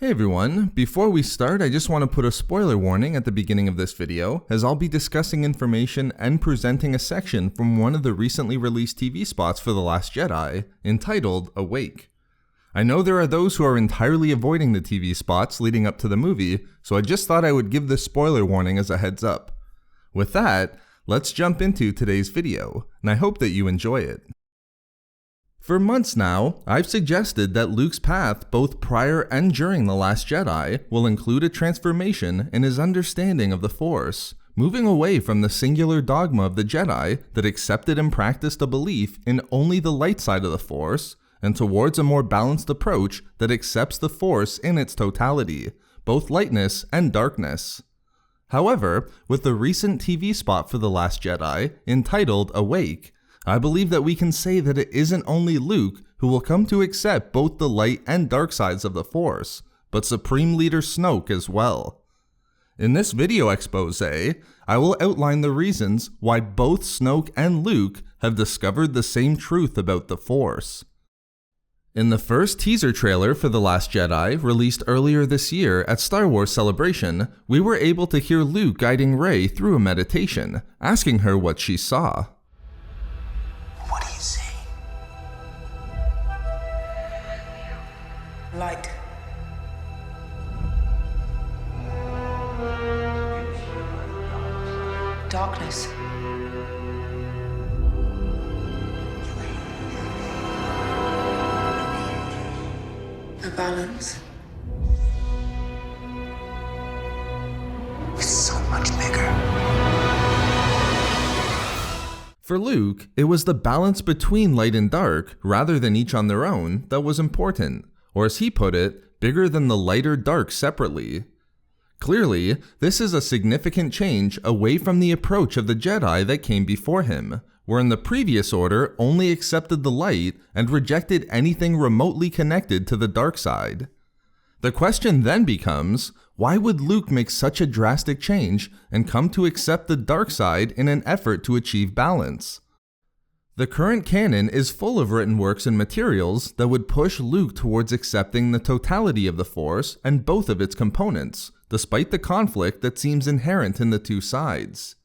Hey everyone, before we start I just want to put a spoiler warning at the beginning of this video, as I'll be discussing information and presenting a section from one of the recently released TV spots for The Last Jedi, entitled Awake. I know there are those who are entirely avoiding the TV spots leading up to the movie, so I just thought I would give this spoiler warning as a heads up. With that, let's jump into today's video, and I hope that you enjoy it. For months now, I've suggested that Luke's path both prior and during The Last Jedi will include a transformation in his understanding of the Force, moving away from the singular dogma of the Jedi that accepted and practiced a belief in only the light side of the Force, and towards a more balanced approach that accepts the Force in its totality, both lightness and darkness. However, with the recent TV spot for The Last Jedi, entitled Awake, I believe that we can say that it isn't only Luke who will come to accept both the light and dark sides of the Force, but Supreme Leader Snoke as well. In this video expose, I will outline the reasons why both Snoke and Luke have discovered the same truth about the Force. In the first teaser trailer for The Last Jedi, released earlier this year at Star Wars Celebration, we were able to hear Luke guiding Rey through a meditation, asking her what she saw. What do you see? Light. Darkness. A balance. It's so much bigger. For Luke, it was the balance between light and dark, rather than each on their own, that was important, or as he put it, bigger than the light or dark separately. Clearly, this is a significant change away from the approach of the Jedi that came before him, where in the previous order only accepted the light and rejected anything remotely connected to the dark side. The question then becomes, why would Luke make such a drastic change and come to accept the dark side in an effort to achieve balance? The current canon is full of written works and materials that would push Luke towards accepting the totality of the Force and both of its components, despite the conflict that seems inherent in the two sides.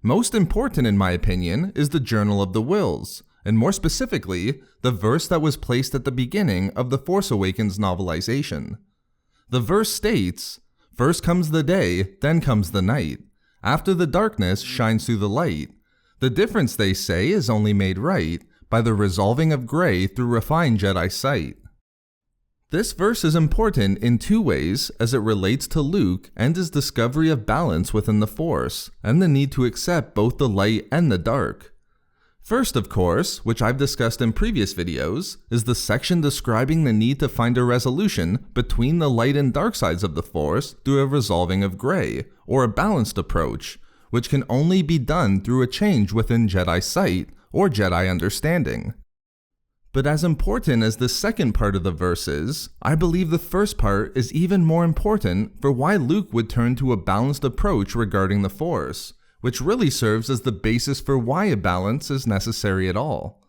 Most important in my opinion is the Journal of the Whills, and more specifically, the verse that was placed at the beginning of the Force Awakens novelization. The verse states, "First comes the day, then comes the night. After the darkness shines through the light. The difference, they say, is only made right by the resolving of gray through refined Jedi sight." This verse is important in two ways as it relates to Luke and his discovery of balance within the Force, and the need to accept both the light and the dark. First, of course, which I've discussed in previous videos, is the section describing the need to find a resolution between the light and dark sides of the Force through a resolving of gray, or a balanced approach, which can only be done through a change within Jedi sight, or Jedi understanding. But as important as the second part of the verse is, I believe the first part is even more important for why Luke would turn to a balanced approach regarding the Force, which really serves as the basis for why a balance is necessary at all.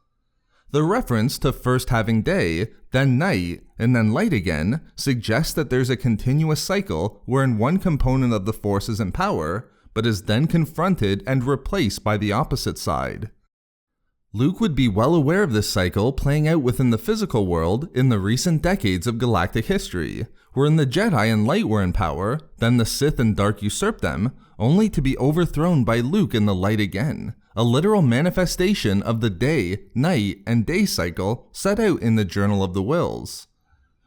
The reference to first having day, then night, and then light again suggests that there's a continuous cycle wherein one component of the Force is in power, but is then confronted and replaced by the opposite side. Luke would be well aware of this cycle playing out within the physical world in the recent decades of galactic history, wherein the Jedi and light were in power, then the Sith and dark usurped them, only to be overthrown by Luke in the light again, a literal manifestation of the day, night, and day cycle set out in the Journal of the Whills.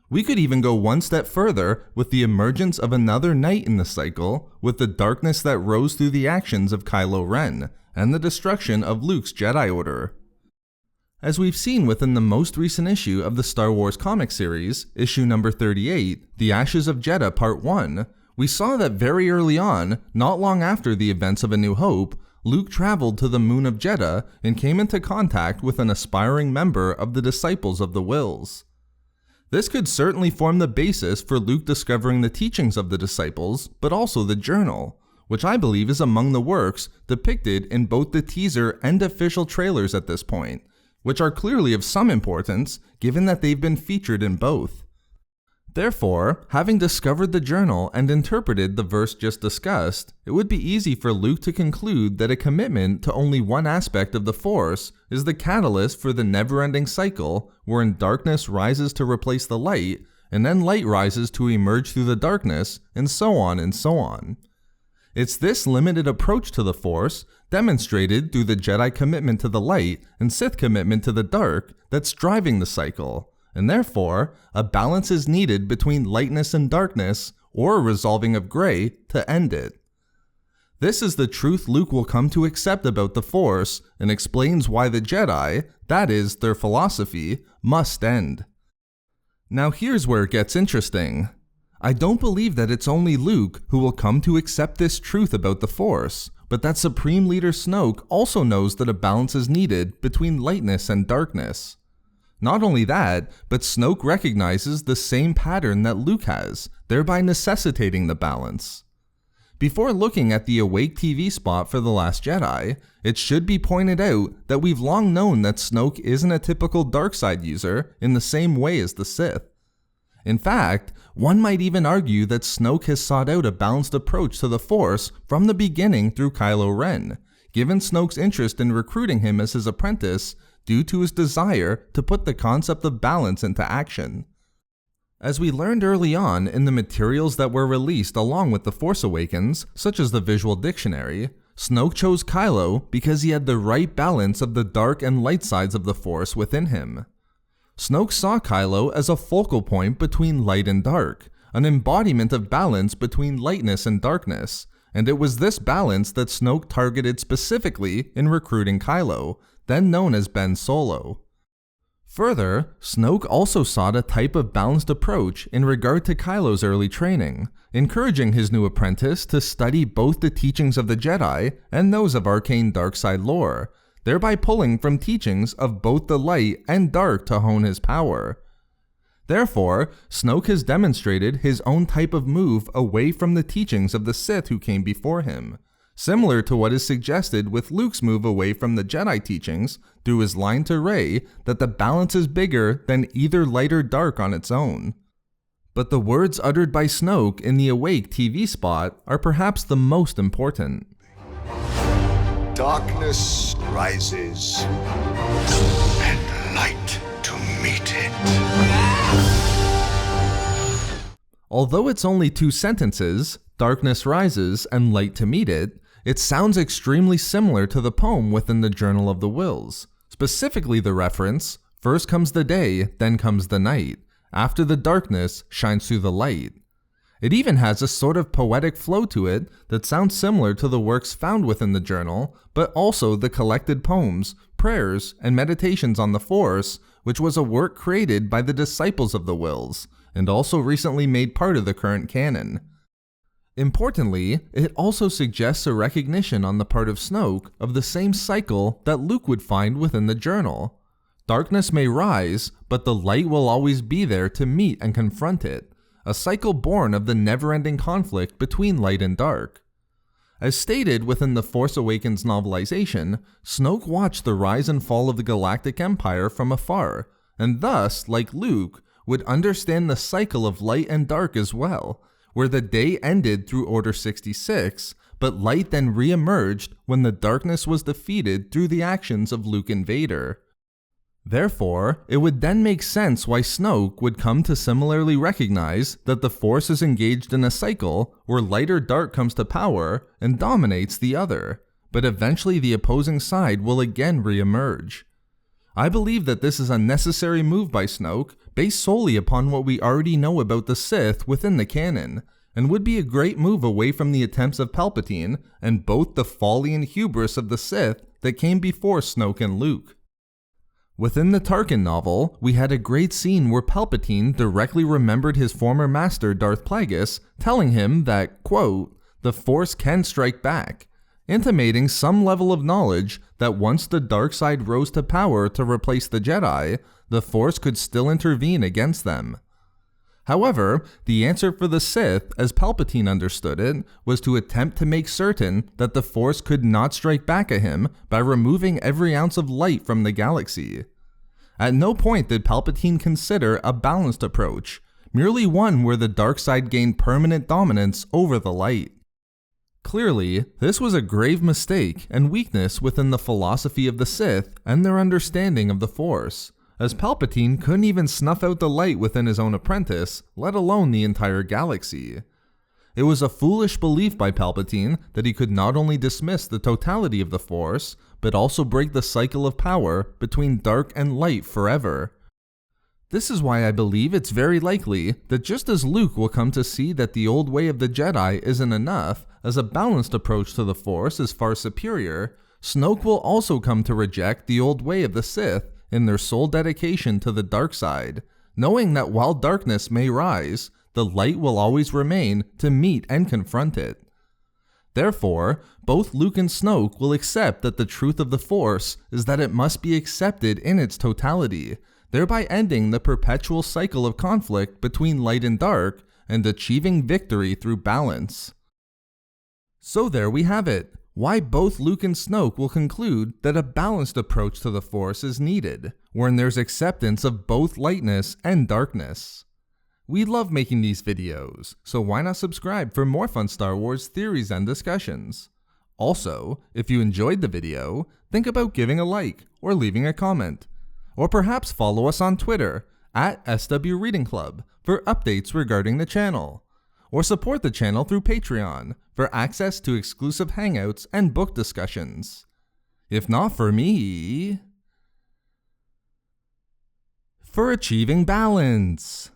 We could even go one step further with the emergence of another night in the cycle, with the darkness that rose through the actions of Kylo Ren, and the destruction of Luke's Jedi Order. As we've seen within the most recent issue of the Star Wars comic series, issue number 38, The Ashes of Jedha Part 1, we saw that very early on, not long after the events of A New Hope, Luke traveled to the moon of Jedha and came into contact with an aspiring member of the Disciples of the Whills. This could certainly form the basis for Luke discovering the teachings of the Disciples, but also the journal, which I believe is among the works depicted in both the teaser and official trailers at this point, which are clearly of some importance given that they've been featured in both. Therefore, having discovered the journal and interpreted the verse just discussed, it would be easy for Luke to conclude that a commitment to only one aspect of the Force is the catalyst for the never-ending cycle wherein darkness rises to replace the light, and then light rises to emerge through the darkness, and so on and so on. It's this limited approach to the Force, demonstrated through the Jedi commitment to the light and Sith commitment to the dark, that's driving the cycle. And therefore, a balance is needed between lightness and darkness, or a resolving of gray, to end it. This is the truth Luke will come to accept about the Force, and explains why the Jedi, that is, their philosophy, must end. Now here's where it gets interesting. I don't believe that it's only Luke who will come to accept this truth about the Force, but that Supreme Leader Snoke also knows that a balance is needed between lightness and darkness. Not only that, but Snoke recognizes the same pattern that Luke has, thereby necessitating the balance. Before looking at the Awake TV spot for The Last Jedi, it should be pointed out that we've long known that Snoke isn't a typical darkside user in the same way as the Sith. In fact, one might even argue that Snoke has sought out a balanced approach to the Force from the beginning through Kylo Ren, given Snoke's interest in recruiting him as his apprentice due to his desire to put the concept of balance into action. As we learned early on in the materials that were released along with The Force Awakens, such as the visual dictionary, Snoke chose Kylo because he had the right balance of the dark and light sides of the Force within him. Snoke saw Kylo as a focal point between light and dark, an embodiment of balance between lightness and darkness, and it was this balance that Snoke targeted specifically in recruiting Kylo, then known as Ben Solo. Further, Snoke also sought a type of balanced approach in regard to Kylo's early training, encouraging his new apprentice to study both the teachings of the Jedi and those of arcane darkside lore, thereby pulling from teachings of both the light and dark to hone his power. Therefore, Snoke has demonstrated his own type of move away from the teachings of the Sith who came before him, similar to what is suggested with Luke's move away from the Jedi teachings through his line to Rey that the balance is bigger than either light or dark on its own. But the words uttered by Snoke in the Awake TV spot are perhaps the most important. Darkness rises, and light to meet it. Although it's only 2 sentences, darkness rises and light to meet it, it sounds extremely similar to the poem within the Journal of the Whills, specifically the reference, "First comes the day, then comes the night. After the darkness shines through the light." It even has a sort of poetic flow to it that sounds similar to the works found within the journal, but also the collected poems, prayers, and meditations on the Force, which was a work created by the disciples of the Whills, and also recently made part of the current canon. Importantly, it also suggests a recognition on the part of Snoke of the same cycle that Luke would find within the journal. Darkness may rise, but the light will always be there to meet and confront it, a cycle born of the never-ending conflict between light and dark. As stated within the Force Awakens novelization, Snoke watched the rise and fall of the Galactic Empire from afar, and thus, like Luke, would understand the cycle of light and dark as well, where the day ended through Order 66, but light then re-emerged when the darkness was defeated through the actions of Luke and Vader. Therefore, it would then make sense why Snoke would come to similarly recognize that the Force is engaged in a cycle where light or dark comes to power and dominates the other, but eventually the opposing side will again re-emerge. I believe that this is a necessary move by Snoke based solely upon what we already know about the Sith within the canon, and would be a great move away from the attempts of Palpatine and both the folly and hubris of the Sith that came before Snoke and Luke. Within the Tarkin novel, we had a great scene where Palpatine directly remembered his former master Darth Plagueis telling him that, quote, "the Force can strike back," intimating some level of knowledge that once the dark side rose to power to replace the Jedi, the Force could still intervene against them. However, the answer for the Sith, as Palpatine understood it, was to attempt to make certain that the Force could not strike back at him by removing every ounce of light from the galaxy. At no point did Palpatine consider a balanced approach, merely one where the dark side gained permanent dominance over the light. Clearly, this was a grave mistake and weakness within the philosophy of the Sith and their understanding of the Force, as Palpatine couldn't even snuff out the light within his own apprentice, let alone the entire galaxy. It was a foolish belief by Palpatine that he could not only dismiss the totality of the Force, but also break the cycle of power between dark and light forever. This is why I believe it's very likely that just as Luke will come to see that the old way of the Jedi isn't enough, as a balanced approach to the Force is far superior, Snoke will also come to reject the old way of the Sith in their sole dedication to the dark side, knowing that while darkness may rise, the light will always remain to meet and confront it. Therefore, both Luke and Snoke will accept that the truth of the Force is that it must be accepted in its totality, thereby ending the perpetual cycle of conflict between light and dark and achieving victory through balance. So there we have it, why both Luke and Snoke will conclude that a balanced approach to the Force is needed, wherein there's acceptance of both lightness and darkness. We love making these videos, so why not subscribe for more fun Star Wars theories and discussions? Also, if you enjoyed the video, think about giving a like or leaving a comment. Or perhaps follow us on Twitter at SW Reading Club for updates regarding the channel. Or support the channel through Patreon for access to exclusive hangouts and book discussions. If not for me, for achieving balance.